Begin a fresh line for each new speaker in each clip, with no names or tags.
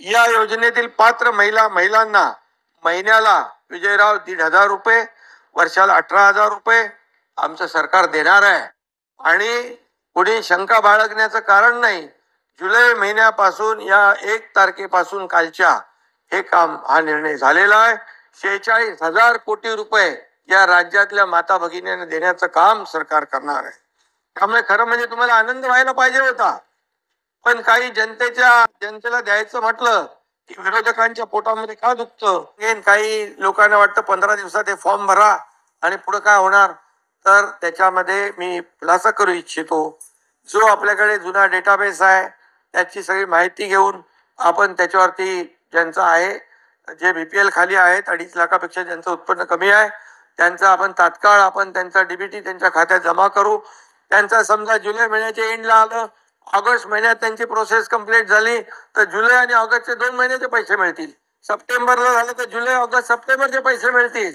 या योजनेतील पात्र महिलांना महिन्याला विजयराव 1,500 रुपये, वर्षाला 18,000 रुपये आमचं सरकार देणार आहे. आणि कोणी शंका बाळगण्याचं कारण नाही. जुलै महिन्यापासून या 1 तारखेपासून कालच्या हे काम हा निर्णय झालेला आहे. 46,000 कोटी रुपये या राज्यातल्या माता भगिनींना देण्याचं काम सरकार करणार आहे. त्यामुळे खरं म्हणजे तुम्हाला आनंद व्हायला पाहिजे होता, पण काही जनतेला द्यायचं म्हटलं की विरोधकांच्या पोटामध्ये का दुखतं. काही लोकांना वाटतं 15 दिवसात हे फॉर्म भरा आणि पुढे काय होणार. तर त्याच्यामध्ये मी खुलासा करू इच्छितो, जो आपल्याकडे जुना डेटाबेस आहे त्याची सगळी माहिती घेऊन आपण त्याच्यावरती ज्यांचं आहे, जे बीपीएल खाली आहेत 2.5 लाखापेक्षा ज्यांचं उत्पन्न कमी आहे त्यांचा आपण तात्काळ त्यांचा डीबीटी त्यांच्या खात्यात जमा करू. त्यांचा समजा जुलै महिन्याच्या एंडला आलं, ऑगस्ट महिन्यात त्यांची प्रोसेस कंप्लीट झाली तर जुलै आणि ऑगस्टचे 2 महिन्याचे पैसे मिळतील. सप्टेंबरला झालं तर जुलै ऑगस्ट सप्टेंबरचे पैसे मिळतील.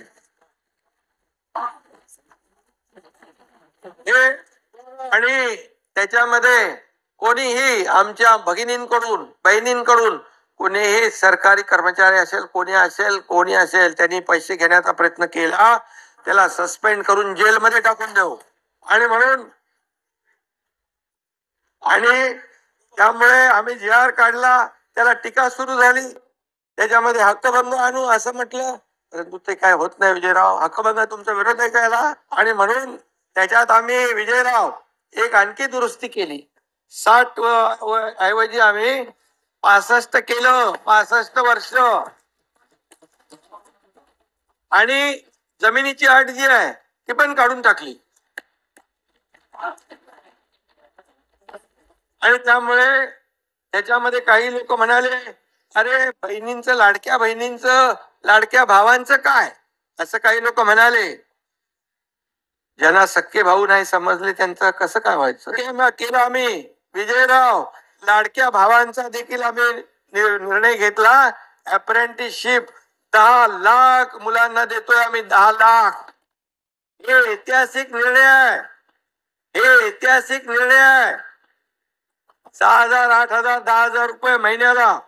आणि त्याच्यामध्ये कोणीही आमच्या बहिणींकडून कोणीही सरकारी कर्मचारी असेल, कोणी असेल त्यांनी पैसे घेण्याचा प्रयत्न केला त्याला सस्पेंड करून जेलमध्ये टाकून देऊ. आणि त्यामुळे आम्ही जी.आर. काढला, त्याला टीका सुरू झाली, त्याच्यामध्ये हक्कभंग आणू असं म्हटलं, परंतु ते काय होत नाही. विजयराव, हक्कभंग तुमचा विरोध आहे कायला. आणि म्हणून त्याच्यात आम्ही विजयराव एक आणखी दुरुस्ती केली. 60 ऐवजी आम्ही 65 केलं. 65 वर्ष. आणि जमिनीची अट जी आहे ती पण काढून टाकली. आणि त्यामुळे त्याच्यामध्ये काही लोक म्हणाले, अरे लाडक्या बहिणींचं लाडक्या भावांचं काय, असं काही लोक म्हणाले. ज्यांना सख्खे भाऊ नाही समजले त्यांचं कसं काय व्हायचं. केलं आम्ही विजयराव, लाडक्या भावांचा देखील आम्ही निर्णय घेतला. अप्रेंटिसशिप 10 लाख मुलांना देतोय आम्ही. 10 लाख. हे ऐतिहासिक निर्णय आहे. 6,000, 8,000, 10,000 रुपये महिन्याला.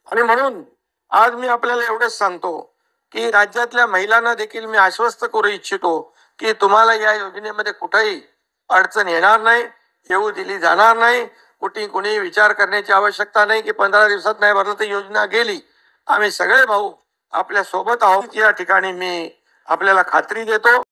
आणि म्हणून आज मी आपल्याला एवढंच सांगतो की राज्यातल्या महिलांना देखील मी आश्वस्त करू इच्छितो की तुम्हाला या योजनेमध्ये कुठेही अडचण येणार नाही, येऊ दिली जाणार नाही. कुणी विचार करण्याची आवश्यकता नाही की 15 दिवसात नाही भरलं तर योजना गेली. आम्ही सगळे भाऊ आपल्या सोबत आहोत या ठिकाणी मी आपल्याला खात्री देतो.